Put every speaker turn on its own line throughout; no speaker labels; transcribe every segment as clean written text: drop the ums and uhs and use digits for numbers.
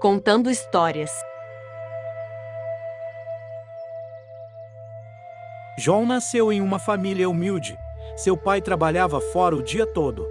contando histórias.
João nasceu em uma família humilde. Seu pai trabalhava fora o dia todo,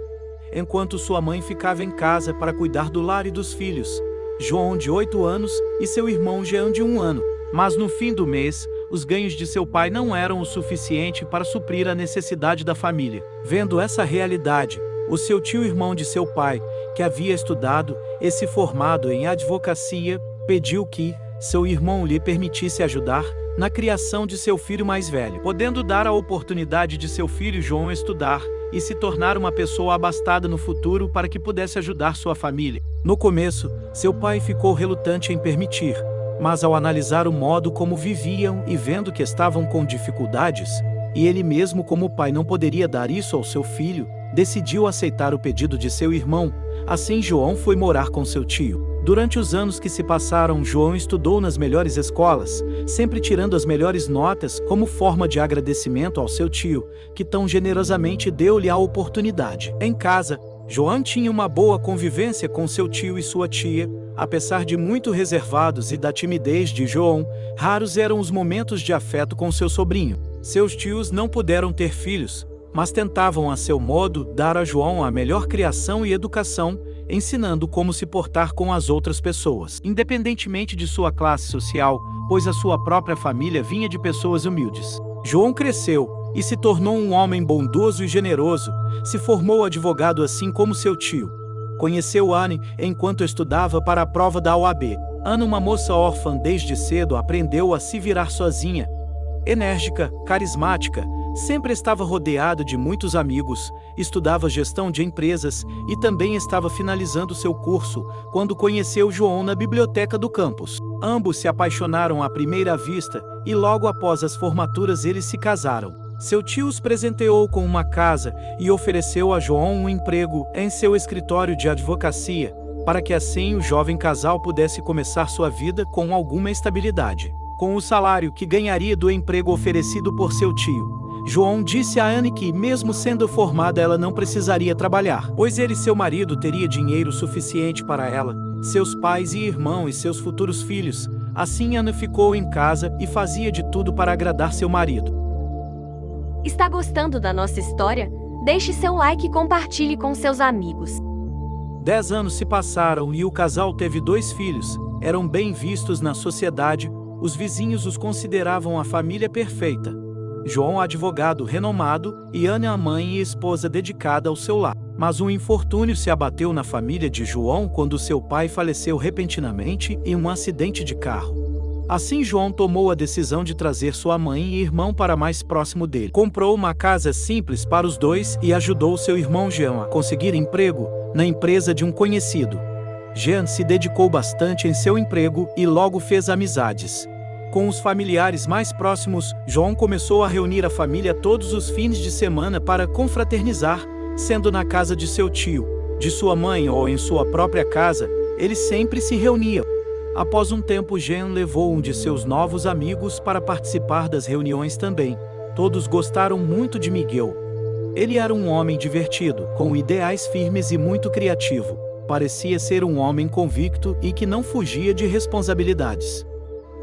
enquanto sua mãe ficava em casa para cuidar do lar e dos filhos, João de 8 anos e seu irmão Jean de 1 ano. Mas no fim do mês, os ganhos de seu pai não eram o suficiente para suprir a necessidade da família. Vendo essa realidade, o seu tio-irmão de seu pai, que havia estudado e se formado em advocacia, pediu que seu irmão lhe permitisse ajudar na criação de seu filho mais velho, podendo dar a oportunidade de seu filho João estudar e se tornar uma pessoa abastada no futuro para que pudesse ajudar sua família. No começo, seu pai ficou relutante em permitir, mas ao analisar o modo como viviam e vendo que estavam com dificuldades, e ele mesmo como pai não poderia dar isso ao seu filho, decidiu aceitar o pedido de seu irmão. Assim João foi morar com seu tio. Durante os anos que se passaram, João estudou nas melhores escolas, sempre tirando as melhores notas como forma de agradecimento ao seu tio, que tão generosamente deu-lhe a oportunidade. Em casa, João tinha uma boa convivência com seu tio e sua tia. Apesar de muito reservados e da timidez de João, raros eram os momentos de afeto com seu sobrinho. Seus tios não puderam ter filhos, mas tentavam a seu modo dar a João a melhor criação e educação, ensinando como se portar com as outras pessoas, independentemente de sua classe social, pois a sua própria família vinha de pessoas humildes. João cresceu e se tornou um homem bondoso e generoso. Se formou advogado assim como seu tio. Conheceu Anne enquanto estudava para a prova da OAB. Anne, uma moça órfã desde cedo, aprendeu a se virar sozinha. Enérgica, carismática, sempre estava rodeada de muitos amigos, estudava gestão de empresas e também estava finalizando seu curso quando conheceu João na biblioteca do campus. Ambos se apaixonaram à primeira vista e logo após as formaturas eles se casaram. Seu tio os presenteou com uma casa e ofereceu a João um emprego em seu escritório de advocacia, para que assim o jovem casal pudesse começar sua vida com alguma estabilidade. Com o salário que ganharia do emprego oferecido por seu tio, João disse a Anne que, mesmo sendo formada, ela não precisaria trabalhar, pois ele, seu marido, teria dinheiro suficiente para ela, seus pais e irmão e seus futuros filhos. Assim Anne ficou em casa e fazia de tudo para agradar seu marido.
Está gostando da nossa história? Deixe seu like e compartilhe com seus amigos.
10 anos se passaram e o casal teve 2 filhos. Eram bem vistos na sociedade, os vizinhos os consideravam a família perfeita. João, advogado renomado, e Anne, a mãe e esposa dedicada ao seu lar. Mas um infortúnio se abateu na família de João quando seu pai faleceu repentinamente em um acidente de carro. Assim João tomou a decisão de trazer sua mãe e irmão para mais próximo dele. Comprou uma casa simples para os dois e ajudou seu irmão Jean a conseguir emprego na empresa de um conhecido. Jean se dedicou bastante em seu emprego e logo fez amizades. Com os familiares mais próximos, João começou a reunir a família todos os fins de semana para confraternizar, sendo na casa de seu tio, de sua mãe ou em sua própria casa, eles sempre se reuniam. Após um tempo, Jean levou um de seus novos amigos para participar das reuniões também. Todos gostaram muito de Miguel. Ele era um homem divertido, com ideais firmes e muito criativo. Parecia ser um homem convicto e que não fugia de responsabilidades.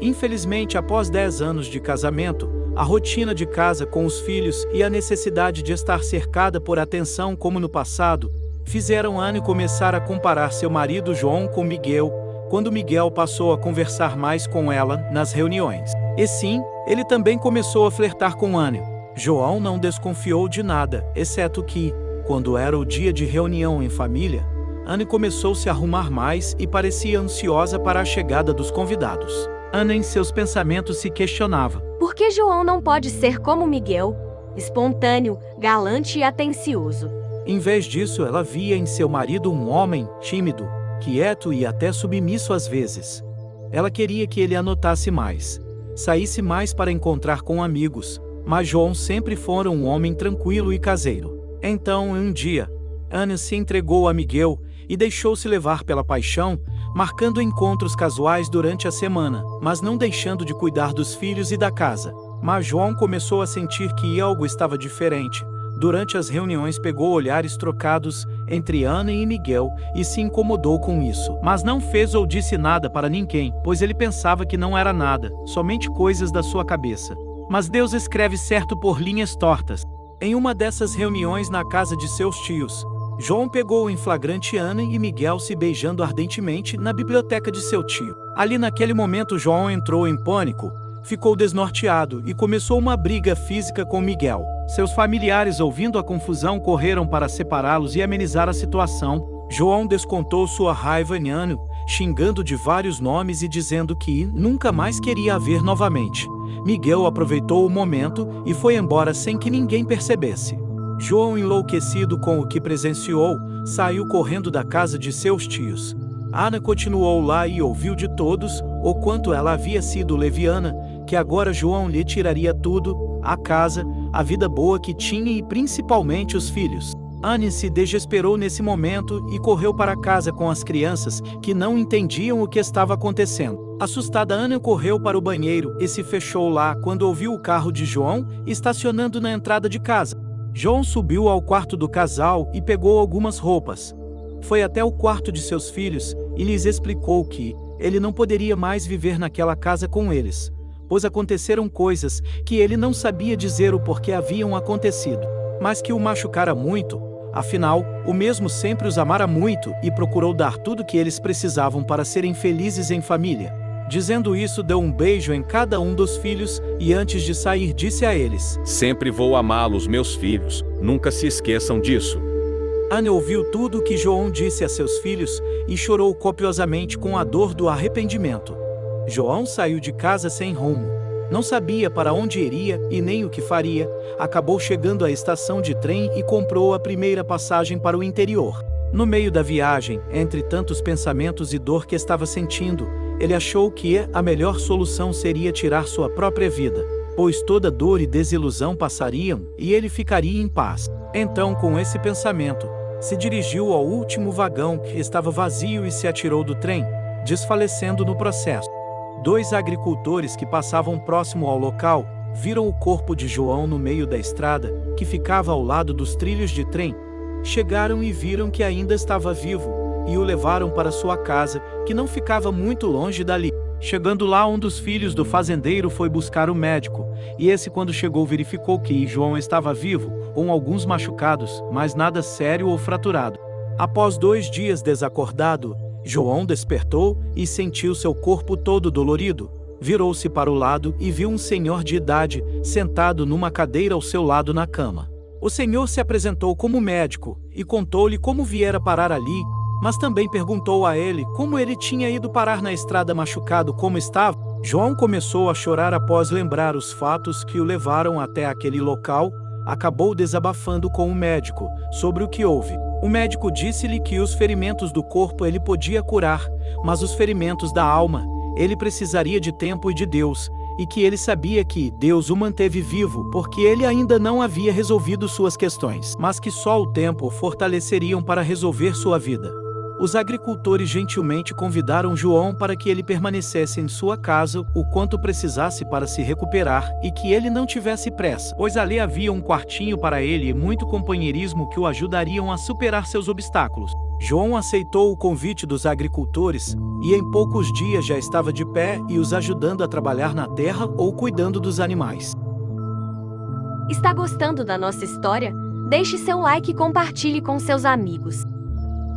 Infelizmente, após 10 anos de casamento, a rotina de casa com os filhos e a necessidade de estar cercada por atenção como no passado, fizeram Anne começar a comparar seu marido João com Miguel, quando Miguel passou a conversar mais com ela nas reuniões. E sim, ele também começou a flertar com Anne. João não desconfiou de nada, exceto que, quando era o dia de reunião em família, Anne começou a se arrumar mais e parecia ansiosa para a chegada dos convidados. Anne, em seus pensamentos, se questionava:
por que João não pode ser como Miguel, espontâneo, galante e atencioso?
Em vez disso, ela via em seu marido um homem tímido, quieto e até submisso às vezes. Ela queria que ele a notasse mais, saísse mais para encontrar com amigos, mas João sempre fora um homem tranquilo e caseiro. Então, um dia, Anne se entregou a Miguel e deixou-se levar pela paixão, marcando encontros casuais durante a semana, mas não deixando de cuidar dos filhos e da casa. Mas João começou a sentir que algo estava diferente, Durante as reuniões pegou olhares trocados entre Ana e Miguel e se incomodou com isso. Mas não fez ou disse nada para ninguém, pois ele pensava que não era nada, somente coisas da sua cabeça. Mas Deus escreve certo por linhas tortas. Em uma dessas reuniões na casa de seus tios, João pegou em flagrante Ana e Miguel se beijando ardentemente na biblioteca de seu tio. Ali naquele momento João entrou em pânico, ficou desnorteado e começou uma briga física com Miguel. Seus familiares, ouvindo a confusão, correram para separá-los e amenizar a situação. João descontou sua raiva em Ana, xingando de vários nomes e dizendo que nunca mais queria a ver novamente. Miguel aproveitou o momento e foi embora sem que ninguém percebesse. João, enlouquecido com o que presenciou, saiu correndo da casa de seus tios. Ana continuou lá e ouviu de todos o quanto ela havia sido leviana, que agora João lhe tiraria tudo, a casa, a vida boa que tinha e principalmente os filhos. Ana se desesperou nesse momento e correu para casa com as crianças, que não entendiam o que estava acontecendo. Assustada, Ana correu para o banheiro e se fechou lá quando ouviu o carro de João estacionando na entrada de casa. João subiu ao quarto do casal e pegou algumas roupas. Foi até o quarto de seus filhos e lhes explicou que ele não poderia mais viver naquela casa com eles, pois aconteceram coisas que ele não sabia dizer o porquê haviam acontecido, mas que o machucara muito. Afinal, o mesmo sempre os amara muito e procurou dar tudo que eles precisavam para serem felizes em família. Dizendo isso, deu um beijo em cada um dos filhos e antes de sair disse a eles:
Sempre vou amá-los, meus filhos, nunca se esqueçam disso.
Ana ouviu tudo o que João disse a seus filhos e chorou copiosamente com a dor do arrependimento. João saiu de casa sem rumo. Não sabia para onde iria e nem o que faria. Acabou chegando à estação de trem e comprou a primeira passagem para o interior. No meio da viagem, entre tantos pensamentos e dor que estava sentindo, ele achou que a melhor solução seria tirar sua própria vida, pois toda dor e desilusão passariam e ele ficaria em paz. Então, com esse pensamento, se dirigiu ao último vagão que estava vazio e se atirou do trem, desfalecendo no processo. 2 agricultores que passavam próximo ao local viram o corpo de João no meio da estrada, que ficava ao lado dos trilhos de trem. Chegaram e viram que ainda estava vivo, e o levaram para sua casa, que não ficava muito longe dali. Chegando lá, um dos filhos do fazendeiro foi buscar o médico, e esse, quando chegou, verificou que João estava vivo, com alguns machucados, mas nada sério ou fraturado. Após 2 dias desacordado, João despertou e sentiu seu corpo todo dolorido. Virou-se para o lado e viu um senhor de idade sentado numa cadeira ao seu lado na cama. O senhor se apresentou como médico e contou-lhe como viera parar ali, mas também perguntou a ele como ele tinha ido parar na estrada machucado como estava. João começou a chorar após lembrar os fatos que o levaram até aquele local. Acabou desabafando com o médico sobre o que houve. O médico disse-lhe que os ferimentos do corpo ele podia curar, mas os ferimentos da alma, ele precisaria de tempo e de Deus, e que ele sabia que Deus o manteve vivo porque ele ainda não havia resolvido suas questões, mas que só o tempo o fortaleceriam para resolver sua vida. Os agricultores gentilmente convidaram João para que ele permanecesse em sua casa o quanto precisasse para se recuperar e que ele não tivesse pressa, pois ali havia um quartinho para ele e muito companheirismo que o ajudariam a superar seus obstáculos. João aceitou o convite dos agricultores e em poucos dias já estava de pé e os ajudando a trabalhar na terra ou cuidando dos animais.
Está gostando da nossa história? Deixe seu like e compartilhe com seus amigos.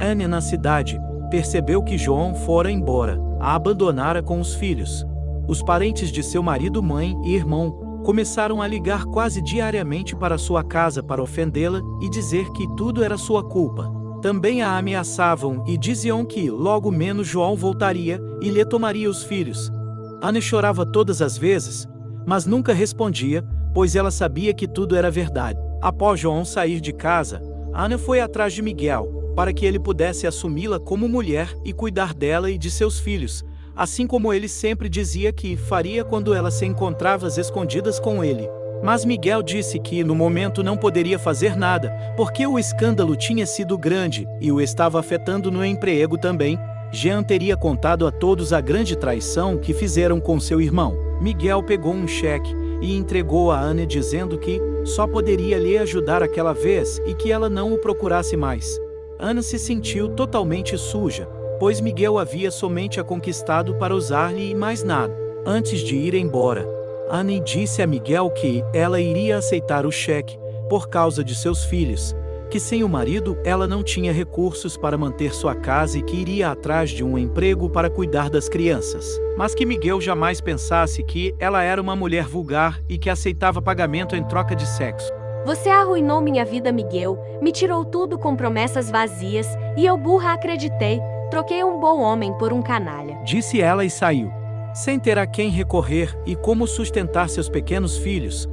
Ana, na cidade, percebeu que João fora embora, a abandonara com os filhos. Os parentes de seu marido, mãe e irmão começaram a ligar quase diariamente para sua casa para ofendê-la e dizer que tudo era sua culpa. Também a ameaçavam e diziam que logo menos João voltaria e lhe tomaria os filhos. Ana chorava todas as vezes, mas nunca respondia, pois ela sabia que tudo era verdade. Após João sair de casa, Ana foi atrás de Miguel, para que ele pudesse assumi-la como mulher e cuidar dela e de seus filhos, assim como ele sempre dizia que faria quando ela se encontrava às escondidas com ele. Mas Miguel disse que no momento não poderia fazer nada, porque o escândalo tinha sido grande e o estava afetando no emprego também. Jean teria contado a todos a grande traição que fizeram com seu irmão. Miguel pegou um cheque e entregou a Ana dizendo que só poderia lhe ajudar aquela vez e que ela não o procurasse mais. Ana se sentiu totalmente suja, pois Miguel havia somente a conquistado para usar-lhe e mais nada. Antes de ir embora, Anne disse a Miguel que ela iria aceitar o cheque por causa de seus filhos, que sem o marido ela não tinha recursos para manter sua casa e que iria atrás de um emprego para cuidar das crianças, mas que Miguel jamais pensasse que ela era uma mulher vulgar e que aceitava pagamento em troca de sexo.
Você arruinou minha vida, Miguel, me tirou tudo com promessas vazias, e eu burra acreditei, troquei um bom homem por um canalha.
Disse ela e saiu. Sem ter a quem recorrer e como sustentar seus pequenos filhos,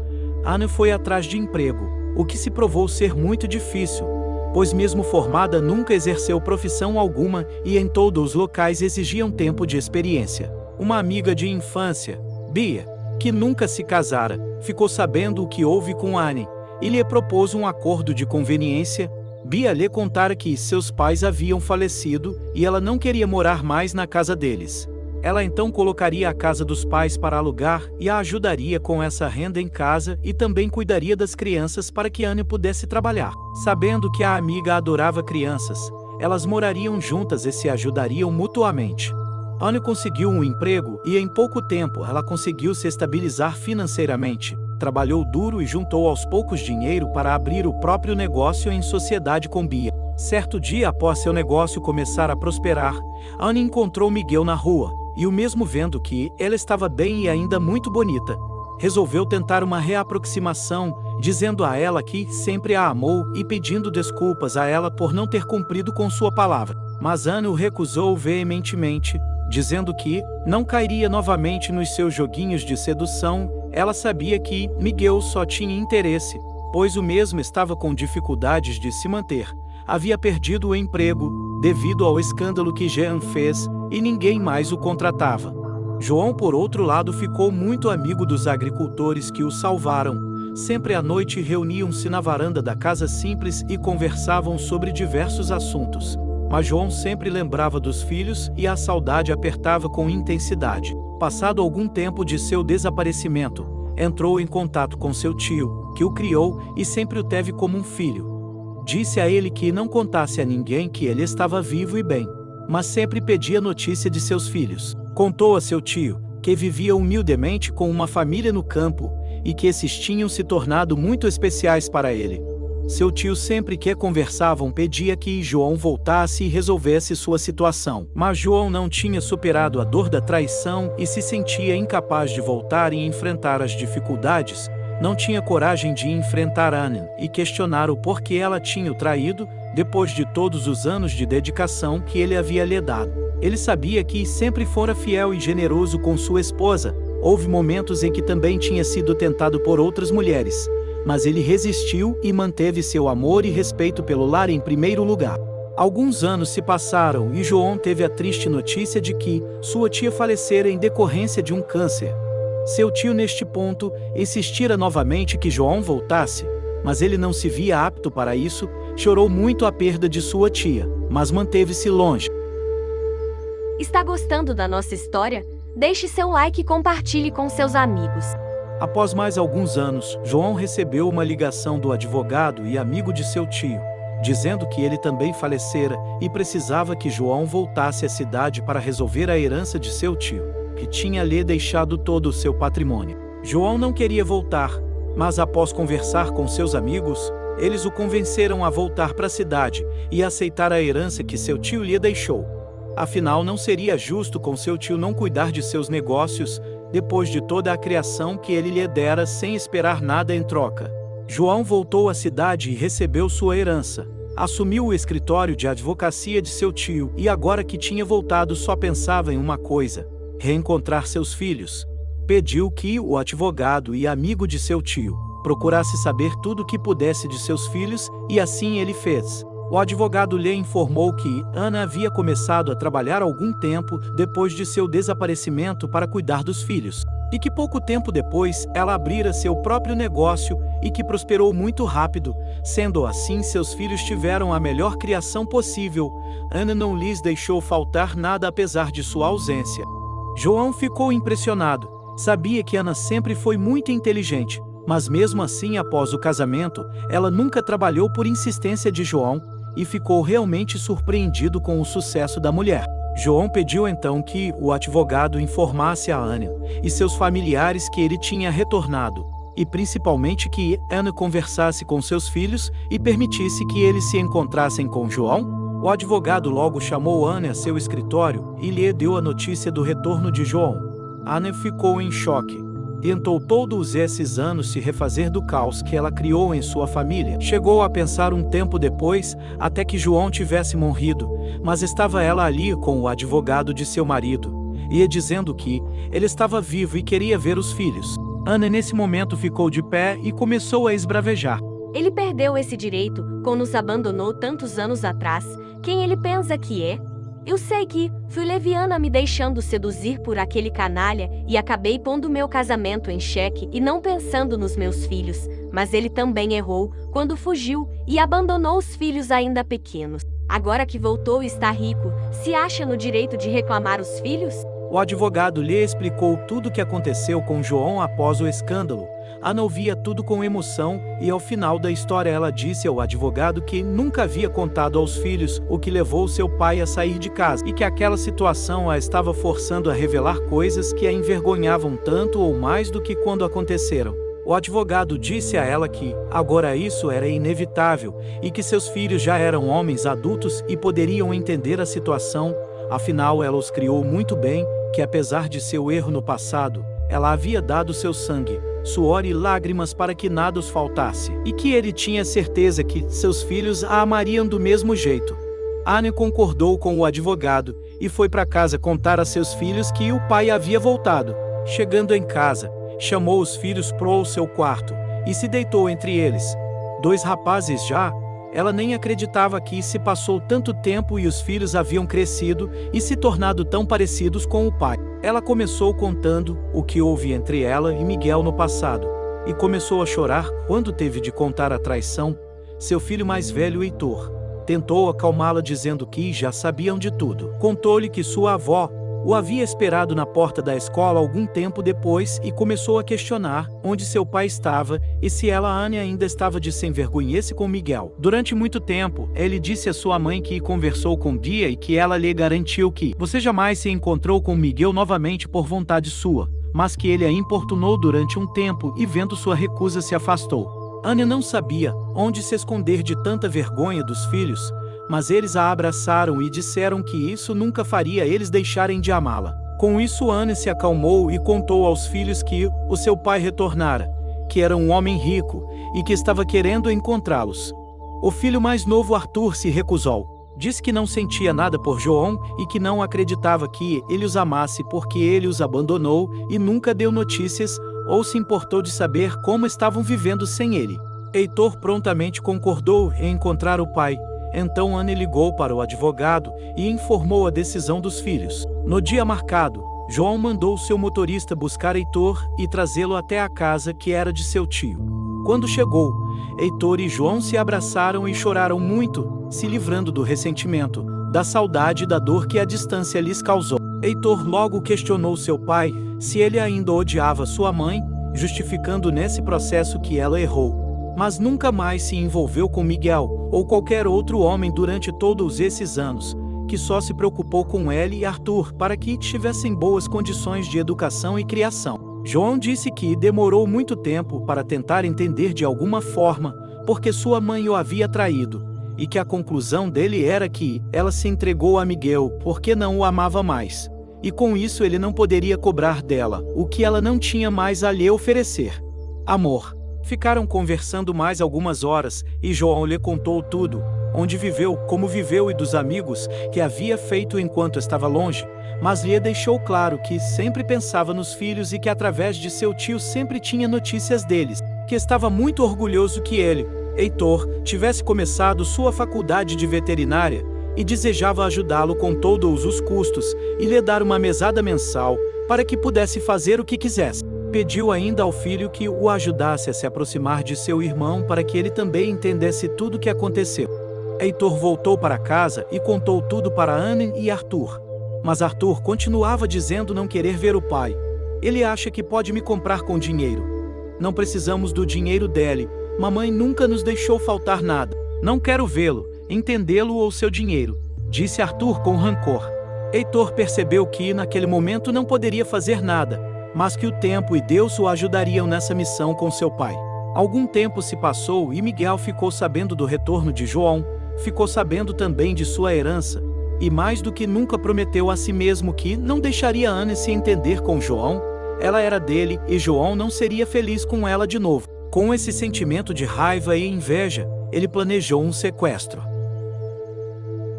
Anne foi atrás de emprego, o que se provou ser muito difícil, pois mesmo formada nunca exerceu profissão alguma e em todos os locais exigiam tempo de experiência. Uma amiga de infância, Bia, que nunca se casara, ficou sabendo o que houve com Anne e lhe propôs um acordo de conveniência. Bia lhe contara que seus pais haviam falecido e ela não queria morar mais na casa deles. Ela então colocaria a casa dos pais para alugar e a ajudaria com essa renda em casa e também cuidaria das crianças para que Anne pudesse trabalhar. Sabendo que a amiga adorava crianças, elas morariam juntas e se ajudariam mutuamente. Anne conseguiu um emprego e em pouco tempo ela conseguiu se estabilizar financeiramente. Trabalhou duro e juntou aos poucos dinheiro para abrir o próprio negócio em sociedade com Bia. Certo dia após seu negócio começar a prosperar, Anne encontrou Miguel na rua. E o mesmo vendo que ela estava bem e ainda muito bonita, resolveu tentar uma reaproximação, dizendo a ela que sempre a amou e pedindo desculpas a ela por não ter cumprido com sua palavra. Mas Anne o recusou veementemente, dizendo que não cairia novamente nos seus joguinhos de sedução. Ela sabia que Miguel só tinha interesse, pois o mesmo estava com dificuldades de se manter. Havia perdido o emprego, devido ao escândalo que Jean fez, e ninguém mais o contratava. João, por outro lado, ficou muito amigo dos agricultores que o salvaram. Sempre à noite reuniam-se na varanda da casa simples e conversavam sobre diversos assuntos. Mas João sempre lembrava dos filhos e a saudade apertava com intensidade. Passado algum tempo de seu desaparecimento, entrou em contato com seu tio, que o criou e sempre o teve como um filho. Disse a ele que não contasse a ninguém que ele estava vivo e bem, mas sempre pedia notícia de seus filhos. Contou a seu tio que vivia humildemente com uma família no campo e que esses tinham se tornado muito especiais para ele. Seu tio sempre que conversavam pedia que João voltasse e resolvesse sua situação. Mas João não tinha superado a dor da traição e se sentia incapaz de voltar e enfrentar as dificuldades. Não tinha coragem de enfrentar Anne e questionar o porquê ela tinha o traído, depois de todos os anos de dedicação que ele havia lhe dado. Ele sabia que sempre fora fiel e generoso com sua esposa. Houve momentos em que também tinha sido tentado por outras mulheres, mas ele resistiu e manteve seu amor e respeito pelo lar em primeiro lugar. Alguns anos se passaram e João teve a triste notícia de que sua tia falecera em decorrência de um câncer. Seu tio, neste ponto, insistira novamente que João voltasse, mas ele não se via apto para isso. Chorou muito a perda de sua tia, mas manteve-se longe.
Está gostando da nossa história? Deixe seu like e compartilhe com seus amigos.
Após mais alguns anos, João recebeu uma ligação do advogado e amigo de seu tio, dizendo que ele também falecera e precisava que João voltasse à cidade para resolver a herança de seu tio, que tinha lhe deixado todo o seu patrimônio. João não queria voltar, mas após conversar com seus amigos, eles o convenceram a voltar para a cidade e aceitar a herança que seu tio lhe deixou. Afinal, não seria justo com seu tio não cuidar de seus negócios, depois de toda a criação que ele lhe dera sem esperar nada em troca. João voltou à cidade e recebeu sua herança. Assumiu o escritório de advocacia de seu tio e agora que tinha voltado só pensava em uma coisa: reencontrar seus filhos. Pediu que o advogado e amigo de seu tio procurasse saber tudo o que pudesse de seus filhos e assim ele fez. O advogado lhe informou que Ana havia começado a trabalhar algum tempo depois de seu desaparecimento para cuidar dos filhos, e que pouco tempo depois ela abrira seu próprio negócio e que prosperou muito rápido. Sendo assim, seus filhos tiveram a melhor criação possível. Ana não lhes deixou faltar nada apesar de sua ausência. João ficou impressionado. Sabia que Ana sempre foi muito inteligente, Mas mesmo assim, após o casamento, ela nunca trabalhou por insistência de João e ficou realmente surpreendido com o sucesso da mulher. João pediu então que o advogado informasse a Ana e seus familiares que ele tinha retornado, e principalmente que Ana conversasse com seus filhos e permitisse que eles se encontrassem com João. O advogado logo chamou Ana a seu escritório e lhe deu a notícia do retorno de João. Ana ficou em choque. Tentou todos esses anos se refazer do caos que ela criou em sua família. Chegou a pensar um tempo depois, até que João tivesse morrido, mas estava ela ali com o advogado de seu marido, ia dizendo que ele estava vivo e queria ver os filhos. Ana nesse momento ficou de pé e começou a esbravejar.
Ele perdeu esse direito quando nos abandonou tantos anos atrás. Quem ele pensa que é? Eu sei que fui leviana me deixando seduzir por aquele canalha e acabei pondo meu casamento em xeque e não pensando nos meus filhos, mas ele também errou quando fugiu e abandonou os filhos ainda pequenos. Agora que voltou e está rico, se acha no direito de reclamar os filhos?
O advogado lhe explicou tudo o que aconteceu com João após o escândalo. Ana ouvia tudo com emoção e ao final da história ela disse ao advogado que nunca havia contado aos filhos o que levou seu pai a sair de casa e que aquela situação a estava forçando a revelar coisas que a envergonhavam tanto ou mais do que quando aconteceram. O advogado disse a ela que agora isso era inevitável e que seus filhos já eram homens adultos e poderiam entender a situação, afinal ela os criou muito bem, que apesar de seu erro no passado, ela havia dado seu sangue, suor e lágrimas para que nada os faltasse, e que ele tinha certeza que seus filhos a amariam do mesmo jeito. Ana concordou com o advogado e foi para casa contar a seus filhos que o pai havia voltado. Chegando em casa, chamou os filhos para o seu quarto e se deitou entre eles. 2 rapazes já. Ela nem acreditava que se passou tanto tempo e os filhos haviam crescido e se tornado tão parecidos com o pai. Ela começou contando o que houve entre ela e Miguel no passado, e começou a chorar quando teve de contar a traição. Seu filho mais velho, Heitor, tentou acalmá-la dizendo que já sabiam de tudo. Contou-lhe que sua avó o havia esperado na porta da escola algum tempo depois e começou a questionar onde seu pai estava e se ela, Ana, ainda estava de se envergonhece com Miguel. Durante muito tempo, ele disse a sua mãe que conversou com Dia e que ela lhe garantiu que você jamais se encontrou com Miguel novamente por vontade sua, mas que ele a importunou durante um tempo e vendo sua recusa se afastou. Ana não sabia onde se esconder de tanta vergonha dos filhos, mas eles a abraçaram e disseram que isso nunca faria eles deixarem de amá-la. Com isso, Ana se acalmou e contou aos filhos que o seu pai retornara, que era um homem rico e que estava querendo encontrá-los. O filho mais novo, Arthur, se recusou. Disse que não sentia nada por João e que não acreditava que ele os amasse porque ele os abandonou e nunca deu notícias ou se importou de saber como estavam vivendo sem ele. Heitor prontamente concordou em encontrar o pai. Então Ana ligou para o advogado e informou a decisão dos filhos. No dia marcado, João mandou seu motorista buscar Heitor e trazê-lo até a casa que era de seu tio. Quando chegou, Heitor e João se abraçaram e choraram muito, se livrando do ressentimento, da saudade e da dor que a distância lhes causou. Heitor logo questionou seu pai se ele ainda odiava sua mãe, justificando nesse processo que ela errou. Mas nunca mais se envolveu com Miguel ou qualquer outro homem durante todos esses anos, que só se preocupou com ele e Arthur para que tivessem boas condições de educação e criação. João disse que demorou muito tempo para tentar entender de alguma forma porque sua mãe o havia traído, e que a conclusão dele era que ela se entregou a Miguel porque não o amava mais, e com isso ele não poderia cobrar dela o que ela não tinha mais a lhe oferecer: amor. Ficaram conversando mais algumas horas e João lhe contou tudo, onde viveu, como viveu e dos amigos que havia feito enquanto estava longe, mas lhe deixou claro que sempre pensava nos filhos e que através de seu tio sempre tinha notícias deles, que estava muito orgulhoso que ele, Heitor, tivesse começado sua faculdade de veterinária e desejava ajudá-lo com todos os custos e lhe dar uma mesada mensal para que pudesse fazer o que quisesse. Pediu ainda ao filho que o ajudasse a se aproximar de seu irmão para que ele também entendesse tudo o que aconteceu. Heitor voltou para casa e contou tudo para Ana e Arthur. Mas Arthur continuava dizendo não querer ver o pai. Ele acha que pode me comprar com dinheiro. Não precisamos do dinheiro dele. Mamãe nunca nos deixou faltar nada. Não quero vê-lo, entendê-lo ou seu dinheiro, disse Arthur com rancor. Heitor percebeu que, naquele momento, não poderia fazer nada, mas que o tempo e Deus o ajudariam nessa missão com seu pai. Algum tempo se passou e Miguel ficou sabendo do retorno de João, ficou sabendo também de sua herança, e mais do que nunca prometeu a si mesmo que não deixaria Ana se entender com João. Ela era dele e João não seria feliz com ela de novo. Com esse sentimento de raiva e inveja, ele planejou um sequestro.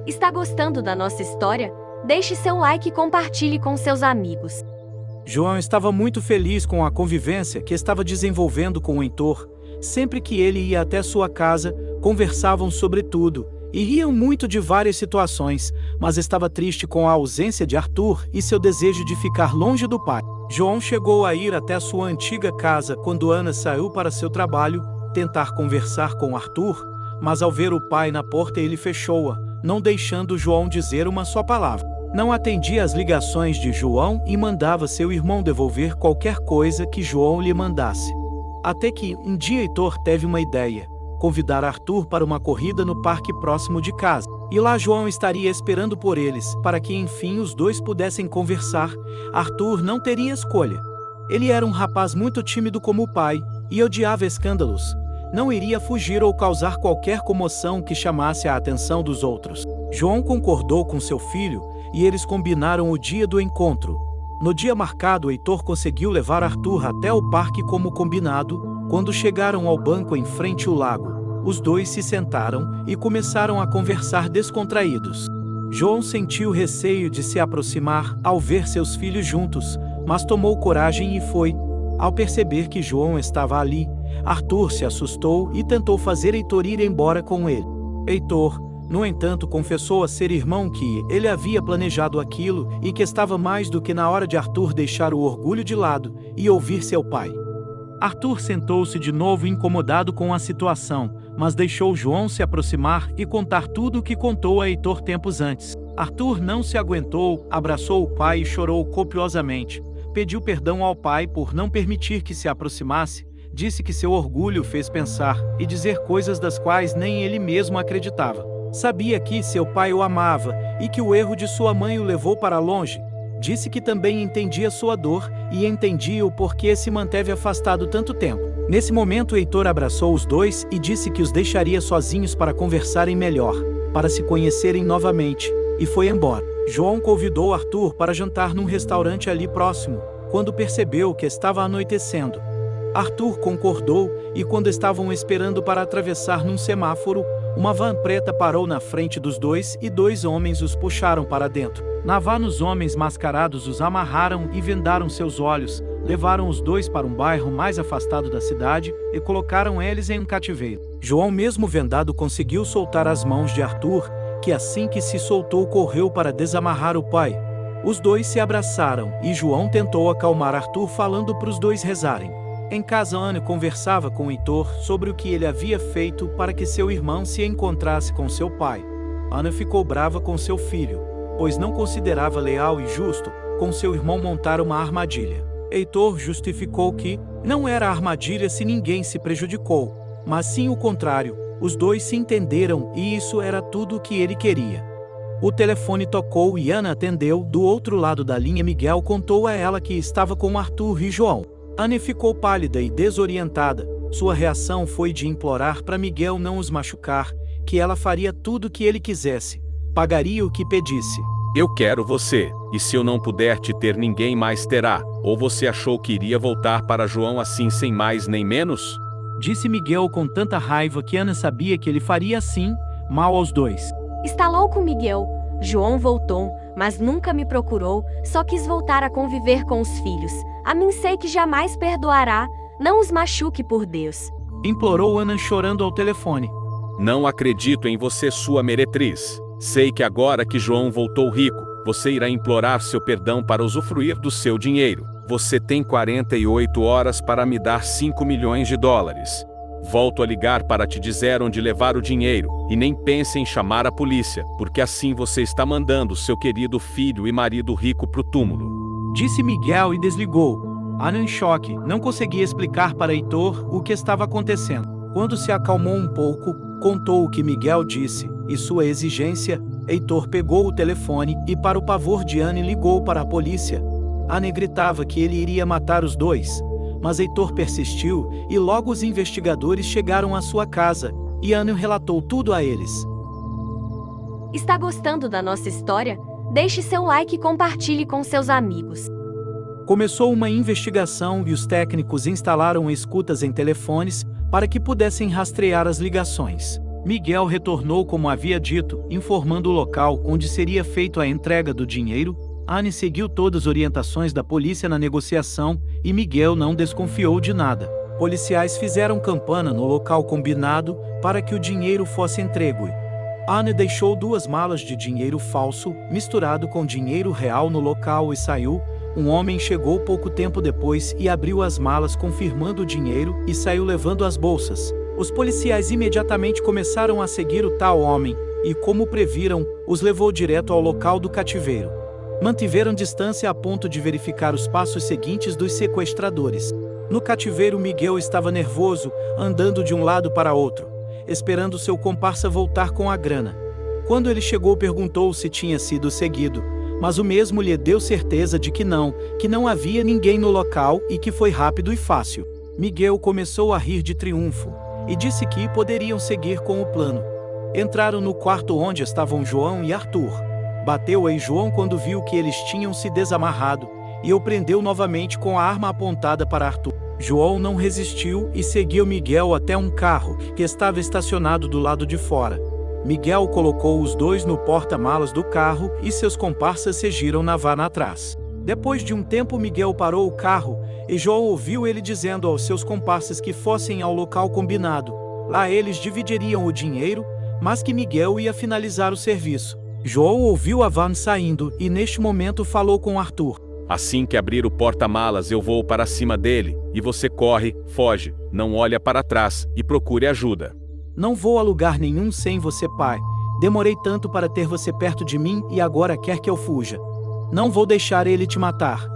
Está gostando da nossa história? Deixe seu like e compartilhe com seus amigos.
João estava muito feliz com a convivência que estava desenvolvendo com o Heitor. Sempre que ele ia até sua casa, conversavam sobre tudo e riam muito de várias situações, mas estava triste com a ausência de Arthur e seu desejo de ficar longe do pai. João chegou a ir até sua antiga casa quando Ana saiu para seu trabalho, tentar conversar com Arthur, mas ao ver o pai na porta ele fechou-a, não deixando João dizer uma só palavra. Não atendia às ligações de João e mandava seu irmão devolver qualquer coisa que João lhe mandasse. Até que, um dia Heitor teve uma ideia: convidar Arthur para uma corrida no parque próximo de casa. E lá João estaria esperando por eles, para que enfim os dois pudessem conversar. Arthur não teria escolha. Ele era um rapaz muito tímido como o pai, e odiava escândalos. Não iria fugir ou causar qualquer comoção que chamasse a atenção dos outros. João concordou com seu filho, e eles combinaram o dia do encontro. No dia marcado, Heitor conseguiu levar Arthur até o parque como combinado. Quando chegaram ao banco em frente ao lago, os dois se sentaram e começaram a conversar descontraídos. João sentiu receio de se aproximar ao ver seus filhos juntos, mas tomou coragem e foi. Ao perceber que João estava ali, Arthur se assustou e tentou fazer Heitor ir embora com ele. Heitor, no entanto, confessou a seu irmão que ele havia planejado aquilo e que estava mais do que na hora de Arthur deixar o orgulho de lado e ouvir seu pai. Arthur sentou-se de novo incomodado com a situação, mas deixou João se aproximar e contar tudo o que contou a Heitor tempos antes. Arthur não se aguentou, abraçou o pai e chorou copiosamente. Pediu perdão ao pai por não permitir que se aproximasse, disse que seu orgulho fez pensar e dizer coisas das quais nem ele mesmo acreditava. Sabia que seu pai o amava e que o erro de sua mãe o levou para longe. Disse que também entendia sua dor e entendia o porquê se manteve afastado tanto tempo. Nesse momento, Heitor abraçou os dois e disse que os deixaria sozinhos para conversarem melhor, para se conhecerem novamente, e foi embora. João convidou Arthur para jantar num restaurante ali próximo, quando percebeu que estava anoitecendo. Arthur concordou e quando estavam esperando para atravessar num semáforo, uma van preta parou na frente dos dois e dois homens os puxaram para dentro. Na van, os homens mascarados os amarraram e vendaram seus olhos, levaram os dois para um bairro mais afastado da cidade e colocaram eles em um cativeiro. João, mesmo vendado, conseguiu soltar as mãos de Arthur, que assim que se soltou correu para desamarrar o pai. Os dois se abraçaram e João tentou acalmar Arthur falando para os dois rezarem. Em casa, Ana conversava com Heitor sobre o que ele havia feito para que seu irmão se encontrasse com seu pai. Ana ficou brava com seu filho, pois não considerava leal e justo com seu irmão montar uma armadilha. Heitor justificou que não era armadilha se ninguém se prejudicou, mas sim o contrário. Os dois se entenderam e isso era tudo o que ele queria. O telefone tocou e Ana atendeu. Do outro lado da linha, Miguel contou a ela que estava com Arthur e João. Ana ficou pálida e desorientada. Sua reação foi de implorar para Miguel não os machucar, que ela faria tudo o que ele quisesse, pagaria o que pedisse.
Eu quero você, e se eu não puder te ter, ninguém mais terá. Ou você achou que iria voltar para João assim sem mais nem menos?
Disse Miguel com tanta raiva que Ana sabia que ele faria assim, mal aos dois.
Está louco, Miguel? João voltou, mas nunca me procurou, só quis voltar a conviver com os filhos. A mim sei que jamais perdoará, não os machuque por Deus.
Implorou Ana chorando ao telefone.
Não acredito em você, sua meretriz. Sei que agora que João voltou rico, você irá implorar seu perdão para usufruir do seu dinheiro. Você tem 48 horas para me dar 5 milhões de dólares. Volto a ligar para te dizer onde levar o dinheiro, e nem pense em chamar a polícia, porque assim você está mandando seu querido filho e marido rico pro túmulo.
Disse Miguel e desligou. Ana, em choque, não conseguia explicar para Heitor o que estava acontecendo. Quando se acalmou um pouco, contou o que Miguel disse e sua exigência. Heitor pegou o telefone e, para o pavor de Ana, ligou para a polícia. Ana gritava que ele iria matar os dois, mas Heitor persistiu e logo os investigadores chegaram à sua casa e Ana relatou tudo a eles.
Está gostando da nossa história? Deixe seu like e compartilhe com seus amigos.
Começou uma investigação e os técnicos instalaram escutas em telefones para que pudessem rastrear as ligações. Miguel retornou como havia dito, informando o local onde seria feita a entrega do dinheiro. Anne seguiu todas as orientações da polícia na negociação e Miguel não desconfiou de nada. Policiais fizeram campana no local combinado para que o dinheiro fosse entregue. Anne deixou 2 malas de dinheiro falso, misturado com dinheiro real no local e saiu. Um homem chegou pouco tempo depois e abriu as malas confirmando o dinheiro e saiu levando as bolsas. Os policiais imediatamente começaram a seguir o tal homem e, como previram, os levou direto ao local do cativeiro. Mantiveram distância a ponto de verificar os passos seguintes dos sequestradores. No cativeiro, Miguel estava nervoso, andando de um lado para outro, esperando seu comparsa voltar com a grana. Quando ele chegou, perguntou se tinha sido seguido, mas o mesmo lhe deu certeza de que não havia ninguém no local e que foi rápido e fácil. Miguel começou a rir de triunfo e disse que poderiam seguir com o plano. Entraram no quarto onde estavam João e Arthur. Bateu em João quando viu que eles tinham se desamarrado e o prendeu novamente com a arma apontada para Arthur. João não resistiu e seguiu Miguel até um carro que estava estacionado do lado de fora. Miguel colocou os dois no porta-malas do carro e seus comparsas seguiram na van atrás. Depois de um tempo, Miguel parou o carro e João ouviu ele dizendo aos seus comparsas que fossem ao local combinado. Lá eles dividiriam o dinheiro, mas que Miguel ia finalizar o serviço. João ouviu a van saindo e neste momento falou com Arthur.
Assim que abrir o porta-malas eu vou para cima dele, e você corre, foge, não olha para trás e procure ajuda.
Não vou a lugar nenhum sem você, pai. Demorei tanto para ter você perto de mim e agora quer que eu fuja. Não vou deixar ele te matar,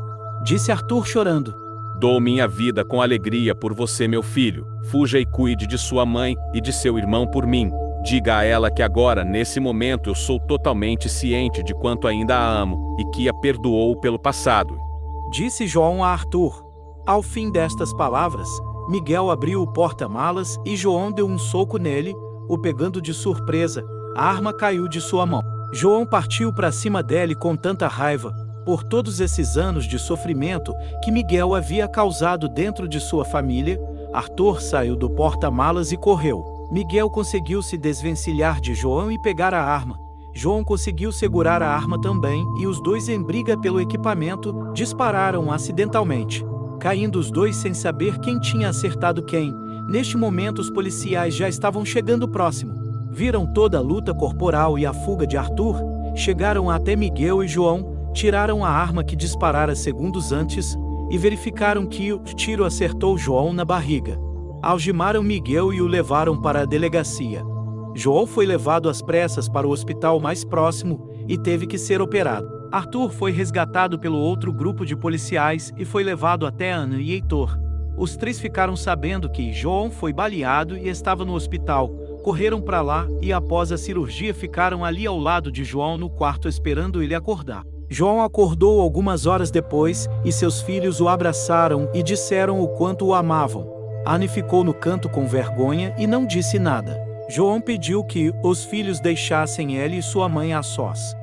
disse Arthur chorando.
Dou minha vida com alegria por você, meu filho. Fuja e cuide de sua mãe e de seu irmão por mim. Diga a ela que agora, nesse momento, eu sou totalmente ciente de quanto ainda a amo e que a perdoou pelo passado,
disse João a Arthur. Ao fim destas palavras, Miguel abriu o porta-malas e João deu um soco nele, o pegando de surpresa. A arma caiu de sua mão. João partiu para cima dele com tanta raiva, por todos esses anos de sofrimento que Miguel havia causado dentro de sua família. Arthur saiu do porta-malas e correu. Miguel conseguiu se desvencilhar de João e pegar a arma. João conseguiu segurar a arma também e os dois, em briga pelo equipamento, dispararam acidentalmente, caindo os dois sem saber quem tinha acertado quem. Neste momento os policiais já estavam chegando próximo. Viram toda a luta corporal e a fuga de Arthur, chegaram até Miguel e João, tiraram a arma que disparara segundos antes e verificaram que o tiro acertou João na barriga. Algemaram Miguel e o levaram para a delegacia. João foi levado às pressas para o hospital mais próximo e teve que ser operado. Arthur foi resgatado pelo outro grupo de policiais e foi levado até Ana e Heitor. Os três ficaram sabendo que João foi baleado e estava no hospital. Correram para lá e após a cirurgia ficaram ali ao lado de João no quarto esperando ele acordar. João acordou algumas horas depois e seus filhos o abraçaram e disseram o quanto o amavam. Anne ficou no canto com vergonha e não disse nada. João pediu que os filhos deixassem ele e sua mãe a sós.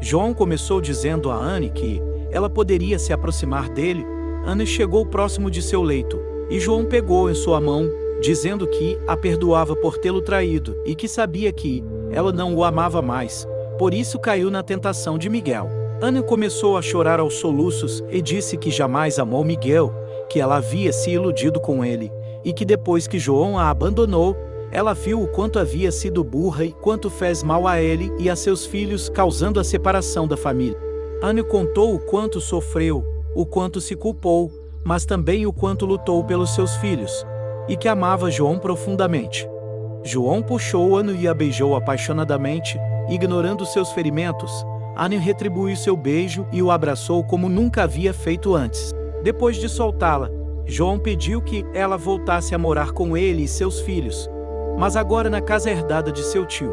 João começou dizendo a Anne que ela poderia se aproximar dele. Anne chegou próximo de seu leito e João pegou em sua mão, dizendo que a perdoava por tê-lo traído e que sabia que ela não o amava mais. Por isso caiu na tentação de Miguel. Anne começou a chorar aos soluços e disse que jamais amou Miguel, que ela havia se iludido com ele e que depois que João a abandonou, ela viu o quanto havia sido burra e quanto fez mal a ele e a seus filhos, causando a separação da família. Anne contou o quanto sofreu, o quanto se culpou, mas também o quanto lutou pelos seus filhos, e que amava João profundamente. João puxou Anne e a beijou apaixonadamente, ignorando seus ferimentos. Anne retribuiu seu beijo e o abraçou como nunca havia feito antes. Depois de soltá-la, João pediu que ela voltasse a morar com ele e seus filhos, mas agora na casa herdada de seu tio.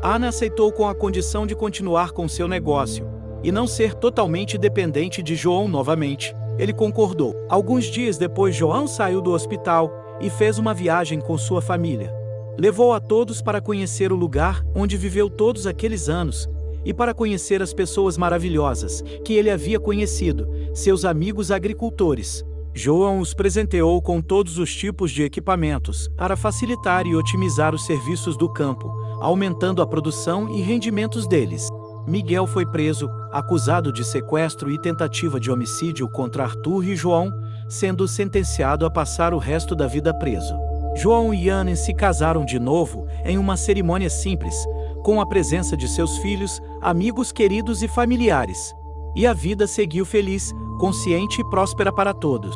Ana aceitou com a condição de continuar com seu negócio e não ser totalmente dependente de João novamente. Ele concordou. Alguns dias depois, João saiu do hospital e fez uma viagem com sua família. Levou a todos para conhecer o lugar onde viveu todos aqueles anos e para conhecer as pessoas maravilhosas que ele havia conhecido, seus amigos agricultores. João os presenteou com todos os tipos de equipamentos para facilitar e otimizar os serviços do campo, aumentando a produção e rendimentos deles. Miguel foi preso, acusado de sequestro e tentativa de homicídio contra Arthur e João, sendo sentenciado a passar o resto da vida preso. João e Ana se casaram de novo em uma cerimônia simples, com a presença de seus filhos, amigos queridos e familiares. E a vida seguiu feliz, consciente e próspera para todos.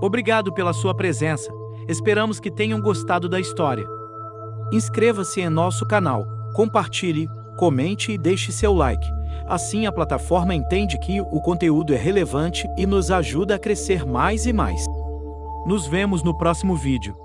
Obrigado pela sua presença. Esperamos que tenham gostado da história. Inscreva-se em nosso canal, compartilhe, comente e deixe seu like. Assim a plataforma entende que o conteúdo é relevante e nos ajuda a crescer mais e mais. Nos vemos no próximo vídeo.